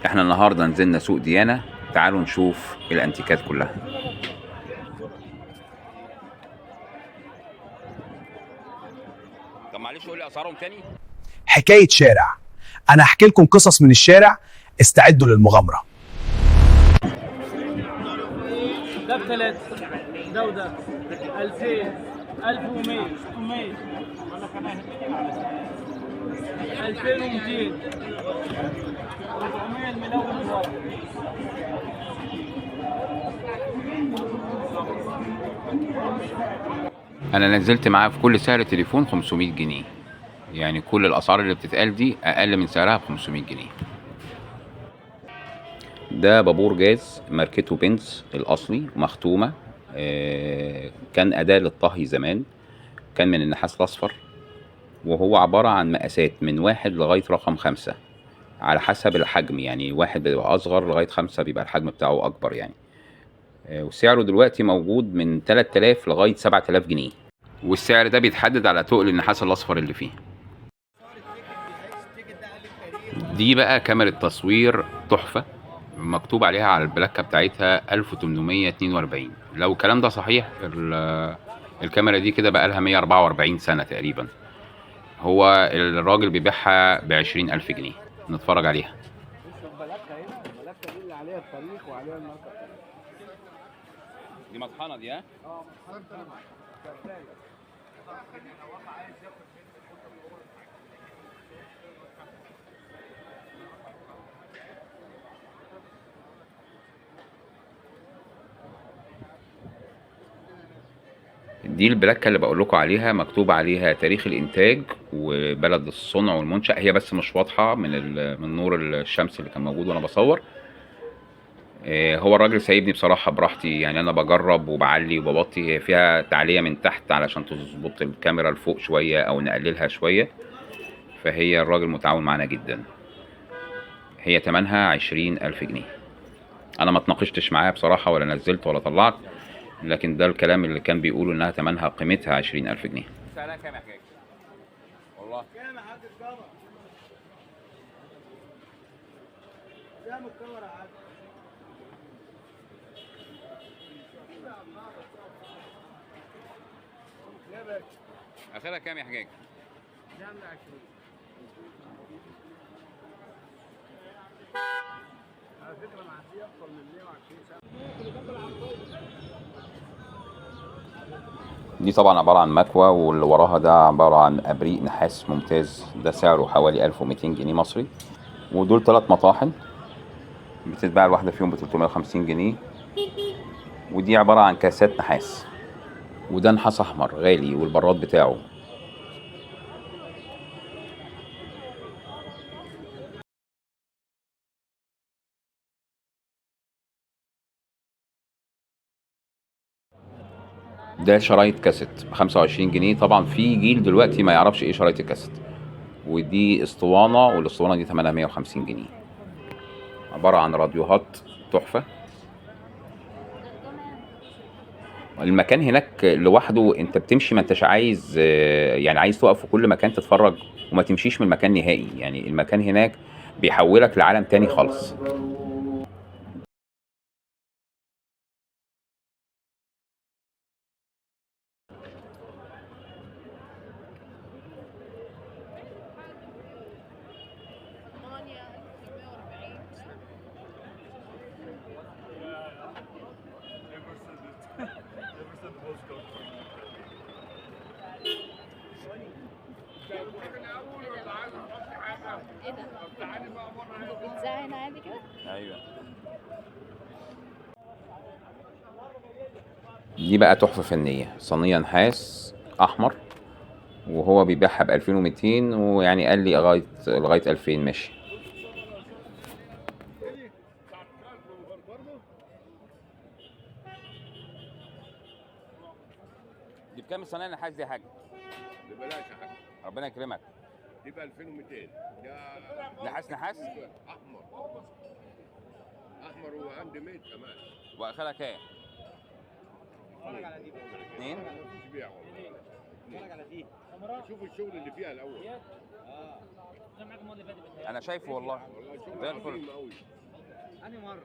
احنا النهارده نزلنا سوق ديانة، تعالوا نشوف الانتيكات كلها. طب معلش قول لي اسعارهم تاني. حكاية شارع. أنا هحكي لكم قصص من الشارع. استعدوا للمغامرة. ده بثلاثة، ده وده 2000 1100 600 2200 400 الملون الواحد. انا نزلت معاه في كل سعر تليفون 500 جنيه، يعني كل الاسعار اللي بتتقال دي اقل من سعرها ب 500 جنيه. ده بابور جاز ماركته بنز الاصلي مختومة. كان اداة للطهي زمان، كان من النحاس الاصفر، وهو عبارة عن مقاسات من 1 لغاية رقم 5 على حسب الحجم، يعني 1 بيبقى أصغر لغاية 5 بيبقى الحجم بتاعه أكبر يعني. وسعره دلوقتي موجود من 3000 لغاية 7000 جنيه، والسعر ده بيتحدد على تقل النحاس الأصفر اللي فيه. دي بقى كاميرا تصوير تحفة، مكتوب عليها على البلاكة بتاعتها 1842. لو الكلام ده صحيح، الكاميرا دي كده بقى لها 144 سنة تقريبا. هو الراجل بيبيعها ب20,000 جنيه. نتفرج عليها. البلاكة هنا، البلاكة دي اللي عليها التاريخ وعليها الماركة. دي مطحنة دي، ها؟ دي البلاكة اللي بقول لكم عليها، مكتوب عليها تاريخ الإنتاج وبلد الصنع والمنشأ. هي بس مش واضحة من نور الشمس اللي كان موجود وأنا بصور. هو الراجل سايبني بصراحة براحتي، يعني أنا بجرب وبعلي وببطي. هي فيها تعلية من تحت علشان تظبط الكاميرا لفوق شوية أو نقللها شوية، فهي الراجل متعاون معانا جدا. هي تمنها 20,000 جنيه. أنا ما اتناقشتش معاه بصراحة، ولا نزلت ولا طلعت، لكن ده الكلام اللي كان بيقوله إنها تمنها قيمتها 20,000 جنيه. سعرها كام يا حاج؟ والله كام يا حاج الكاميرا؟ كام الكاميرا يا حاج؟ يا باشا آخرها كام يا حاج؟ كام 20 على فكرة معدية أكتر من 120 سنة. دي طبعا عبارة عن مكوى، واللي وراها ده عبارة عن أبريق نحاس ممتاز، ده سعره حوالي 1200 جنيه مصري. ودول 3 مطاحن بتتباع الواحدة فيهم ب350 جنيه. ودي عبارة عن كاسات نحاس، وده نحاس أحمر غالي والبراد بتاعه. ده شرايط كاسيت ب25 جنيه. طبعا في جيل دلوقتي ما يعرفش ايه شرايط الكاسيت. ودي اسطوانة، والاسطوانة دي ثمنها 150 جنيه. عبارة عن راديوهات تحفة. المكان هناك لوحده، انت بتمشي ما انتش عايز، يعني عايز تقف في كل مكان تتفرج وما تمشيش من المكان نهائي. يعني المكان هناك بيحولك لعالم تاني خالص. ايه ده؟ بتزعق هنا عادي كده؟ ايوه. دي بقى تحفة فنية، صينية نحاس احمر، وهو بيبيعها ب 2200، ويعني قال لي لغاية 2000 ماشي. دي بكام الصينية النحاس دي يا حاج؟ ببلاش يا حاج. ربنا يكرمك. دي ب 2200. ده نحاس نحاس احمر. احمر وهاند ميد كمان. واخرها كام؟ اتفرج على دي بقى. 2. مفيش بيع والله. اتفرج على دي. شوف الشغل اللي فيها الاول. انا شايفه والله زي الفل. انهي مره؟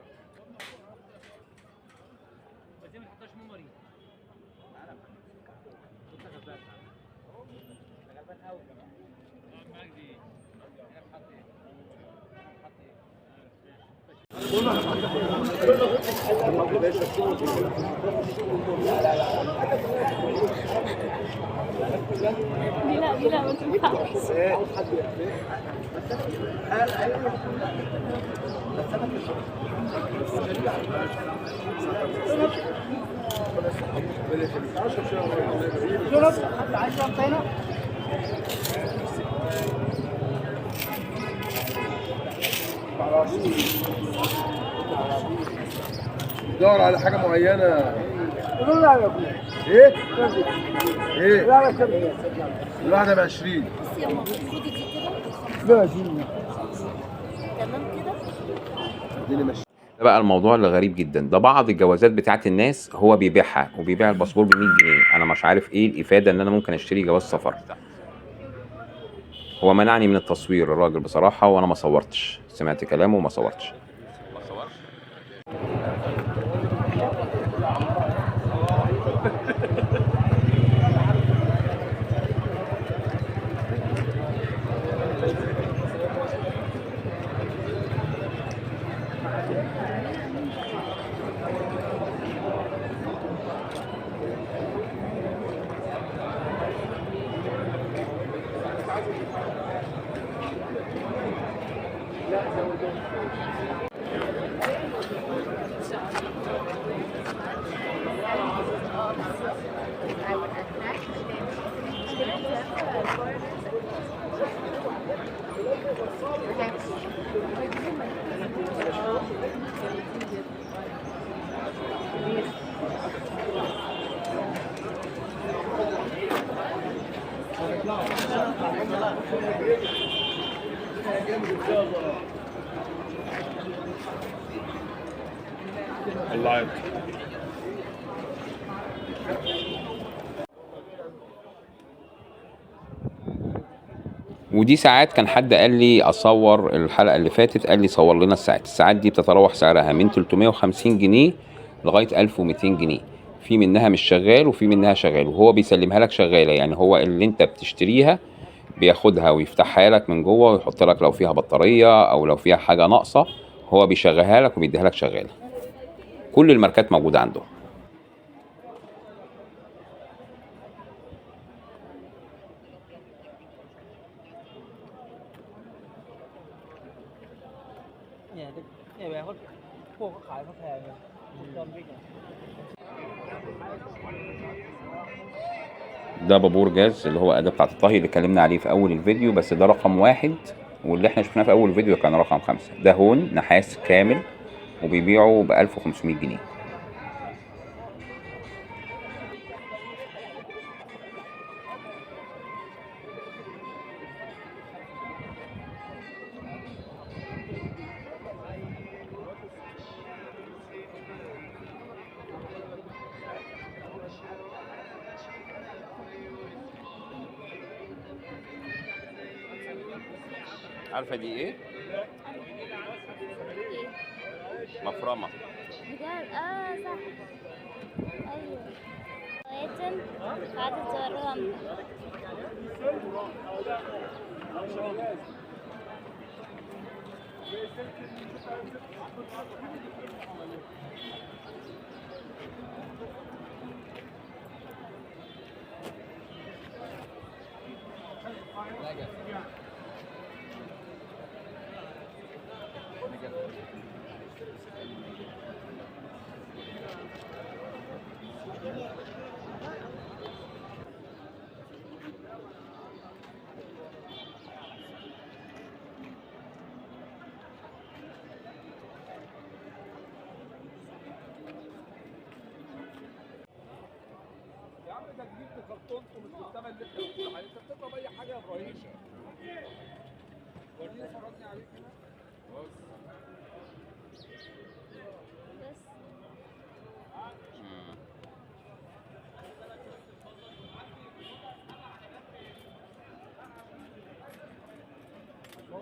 دي لا ما تنفعش. دور على حاجه معينه. ايه؟ ايه؟ الواحده ب 20. بصي يا ماما خدي دي كده. تمام كده. اديني ماشي. ده بقى الموضوع اللي غريب جدا، ده بعض الجوازات بتاعت الناس هو بيبيعها وبيبيع الباسبور ب 100 جنيه. انا مش عارف ايه الافاده ان انا ممكن اشتري جواز سفر. هو منعني من التصوير الراجل بصراحه، وانا ما صورتش، سمعت كلامه وما صورتش. اللايف. ودي ساعات كان حد قال لي اصور الحلقه اللي فاتت، قال لي صور لنا الساعات دي بتتراوح سعرها من 350 جنيه لغايه 1200 جنيه. في منها مش شغال وفي منها شغال، وهو بيسلمها لك شغاله. يعني هو اللي انت بتشتريها بياخدها ويفتحها لك من جوه ويحط لك لو فيها بطاريه او لو فيها حاجه ناقصه، هو بيشغلها لك وبيديها لك شغاله. كل الماركات موجوده عنده.เนี่ยแบบพวกเขาขายเขาแพงเลยตอนวิ่งอ่ะ ده بابور جاز اللي هو أداة بتاعة الطهي اللي اتكلمنا عليه في أول الفيديو، بس ده رقم 1، واللي احنا شفناه في أول الفيديو كان رقم 5. ده هون نحاس كامل وبيبيعه ب 1500 جنيه. عارفة دي إيه؟ مفرمة. بجد صح. ايوه. ويتن قاعدة توريهم. يا عم ده جبت كرتونته مش بالثمن اللي انت بتقول عليه، انت بتضرب اي حاجه يا ابراهيم. وريني فرجني عليك هنا. بس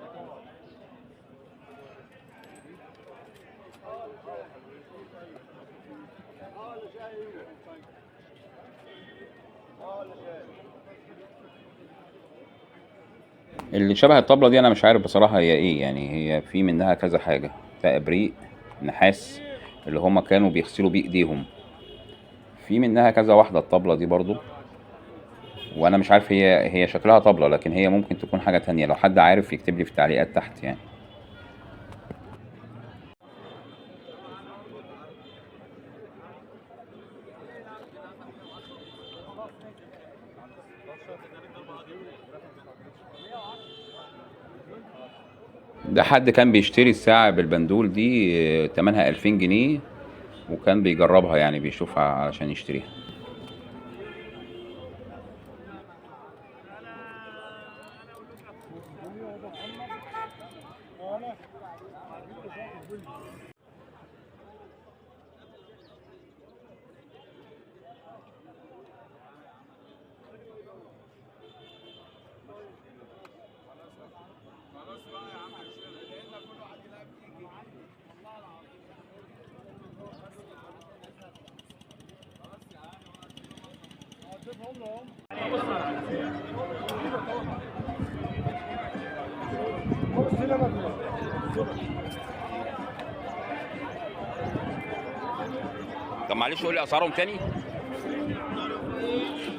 اللي شبه الطبلة دي انا مش عارف بصراحة هي ايه، يعني هي في منها كذا حاجة، ده ابريق نحاس اللي هما كانوا بيغسلوا بيه ايديهم، في منها كذا واحدة الطبلة دي برضو، وانا مش عارف هي شكلها طبلة، لكن هي ممكن تكون حاجة تانية. لو حد عارف يكتب لي في التعليقات تحت يعني. ده حد كان بيشتري الساعة بالبندول دي تمنها 2000 جنيه، وكان بيجربها يعني بيشوفها علشان يشتريها. طب معلش قول لي اسعارهم تاني.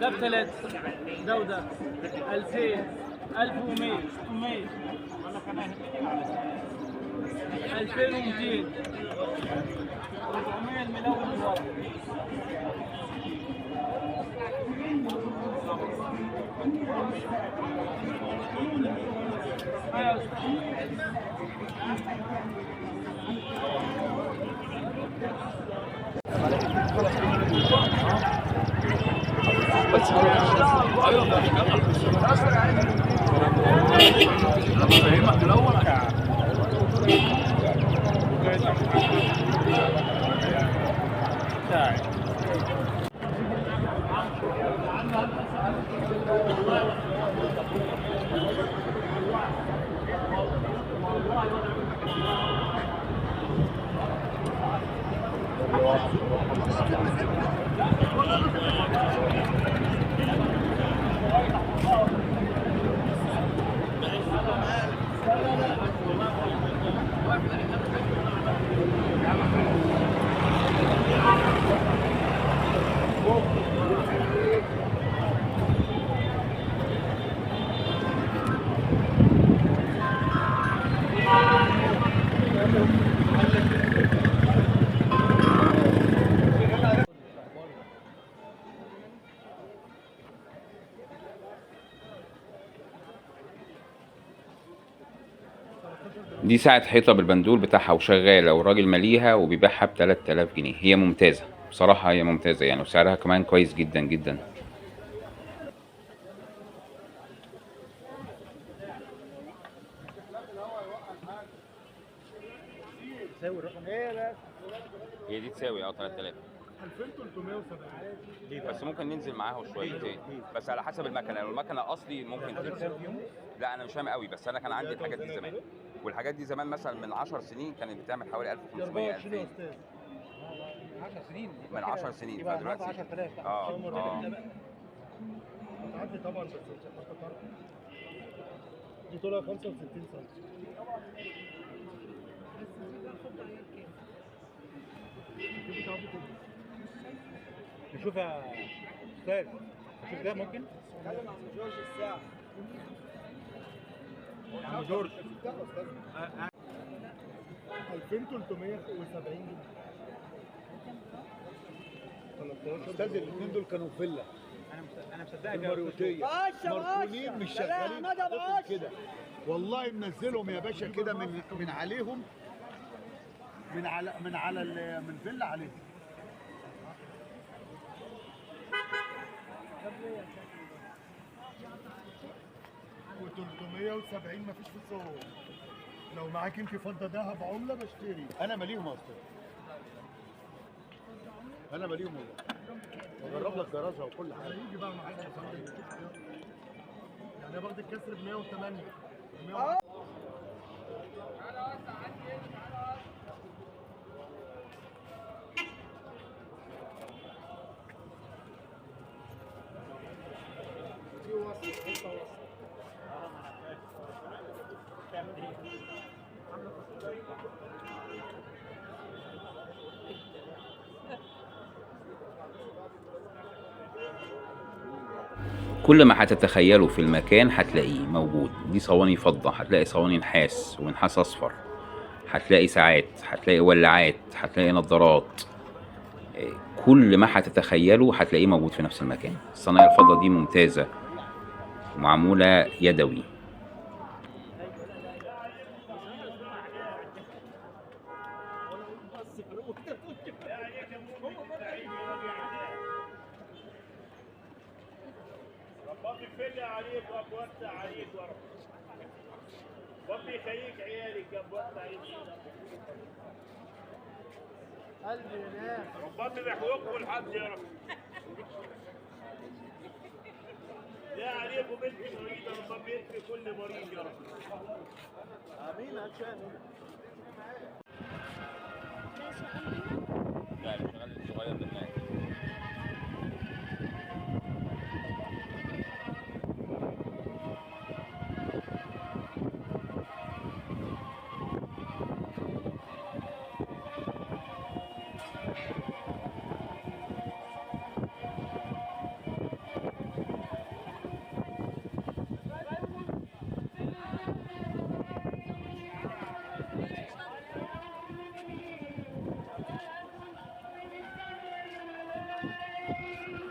ده ب3 ده وده 2000 1100 600 2200 400 الملون من ورا. دي ساعة حيطة بالبندول بتاعها وشغالة، والراجل ماليها وبيبيعها ب3000 جنيه. هي ممتازة بصراحة، هي ممتازة يعني، وسعرها كمان كويس جدا جدا. هي دي تساوي 3000. 2370 بس ممكن ننزل معاها شويتين، بس على حسب المكنه. لو المكنه اصلي ممكن تنزل. لا انا مش فاهم قوي، بس انا كان عندي الحاجات دي زمان، والحاجات دي زمان مثلا من 10 سنين كانت بتعمل حوالي 1500 2000. 10 سنين من 10 سنين يبقى فدلوقتي 10000 تعدي طبعا، بس مش هتعرف. دي طولها 65 سم. نشوف يا استاذ، نشوف ده ممكن. اتكلم عن جورج الساعه. عم جورج 2370 جنيه. استاذ الاثنين دول كانوا في فيلا انا مصدقك المريوطيه مركونين مش شغالين كده، والله منزلهم يا باشا كده من عليهم، من فيلا عليهم. و370 مفيش في الصور. لو معاك انت فضه دهب عمله بشتري. انا ماليهم اصلا، انا ماليهم والله. بجرب لك جرازها وكل حاجه. هيجي بقى معاك يا صاحبي. يعني انا باخد الكسر ب 108. كل ما هتتخيله في المكان هتلاقيه موجود. دي صواني فضة، هتلاقي صواني نحاس ونحاس اصفر، هتلاقي ساعات، هتلاقي ولاعات، هتلاقي نظارات. كل ما هتتخيله هتلاقيه موجود في نفس المكان. الصنايع الفضة دي ممتازة ومعمولة يدوي. ربك يفل عليك ويوسع عليك ربي يخليك عيالك ويوسع عليك. قلبي ينام. ربنا يحوقكم الحظ يا رب. لا عليكم بنت مريضة، ربنا يشفي كل مريض يا رب. امين. عشان لا الشغال الصغير بالناس.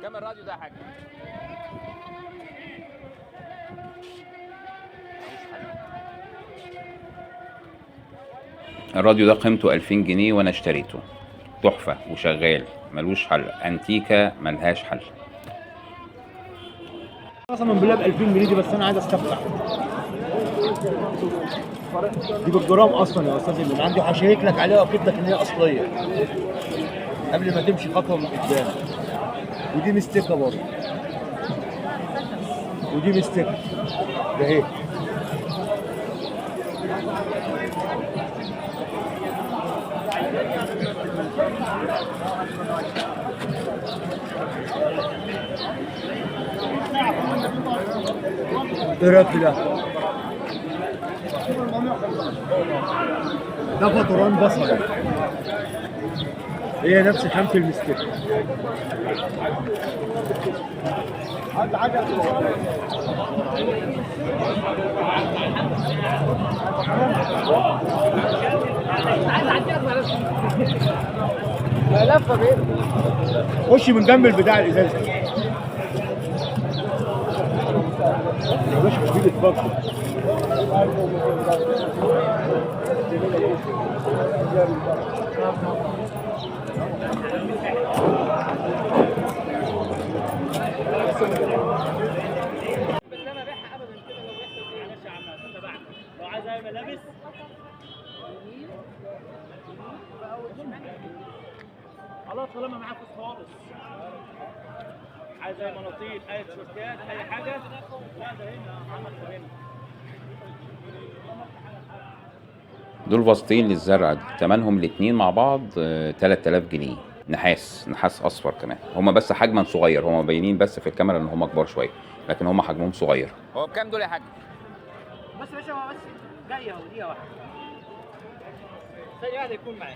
كم الراديو ده يا حاج؟ الراديو ده قيمته 2000 جنيه وانا اشتريته. تحفة وشغال ملوش حل، انتيكا ملهاش حل. قسما بالله ب 2000 جنيه دي، بس انا عايز استفتح. دي بالجرام اصلا يا استاذ، اللي عندي هشيك لك عليها واكد لك ان هي اصليه قبل ما تمشي خطوه من قدام. ودي مستكه برضه، ودي مستكه ده اهي. ايه رايك في ده؟ ده فطران بصري، هي نفس خامة المستكة. خش من جنب البتاع الازاز يا باشا، مش بيجي تفكر. لو عايز اعمل ملابس خلاص طالما معاك فلوس خالص. عايز اي مناطيل، اي تيشيرتات، اي حاجه، لا ده هنا محمد هنا. دول فاسطين للزرع، تمنهم الاتنين مع بعض 3000 جنيه. نحاس اصفر كمان. هما بس حجما صغير، هما باينين بس في الكاميرا ان هما كبار شويه، لكن هما حجمهم صغير. هو بكام دول يا حاج؟ بس يا باشا هو بس جايه اهو، دقيقه واحده. ثانيه واحده يكون معايا.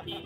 ميتين.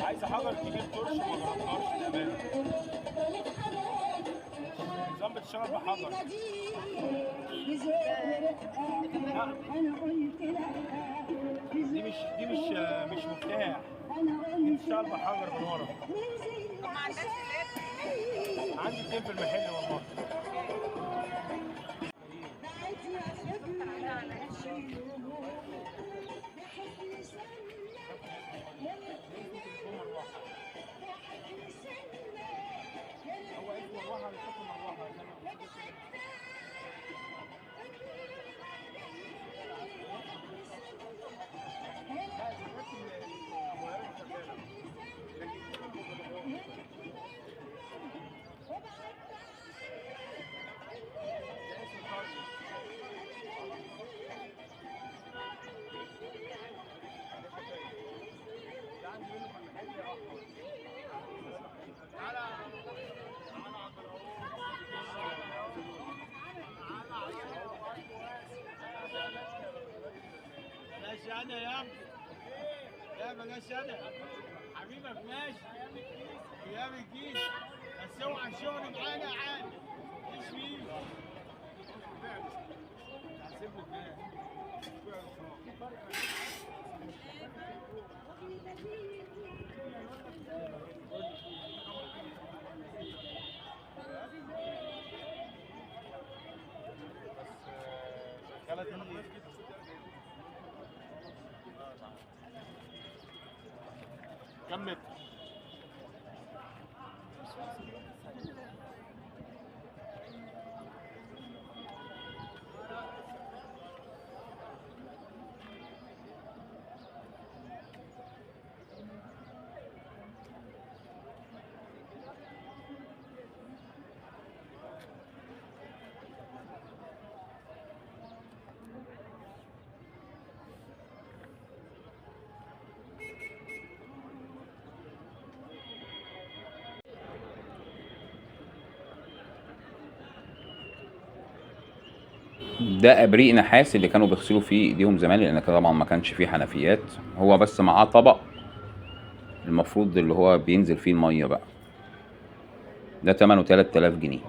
عايز حجر كبير ترش ما جربتهاش تمام. نظام بتشتغل بحجر. دي مش مفتاح. دي بتشتغل بحجر من ورا. ما عندكش عندي 2 في المحل والله. ماشي انا يا ابني. لا بلاش انا حبيبك ماشي ايام الجيل بس اوعى الشغل معانا عادي مفيش فيه. هسيب لك شغاله تنظيف كم متر؟ ده ابريق نحاس اللي كانوا بيغسلوا فيه ايديهم زمان، لان طبعا ما كانش فيه حنفيات، هو بس معاه طبق المفروض اللي هو بينزل فيه الميه بقى. ده تمنه 3000 جنيه.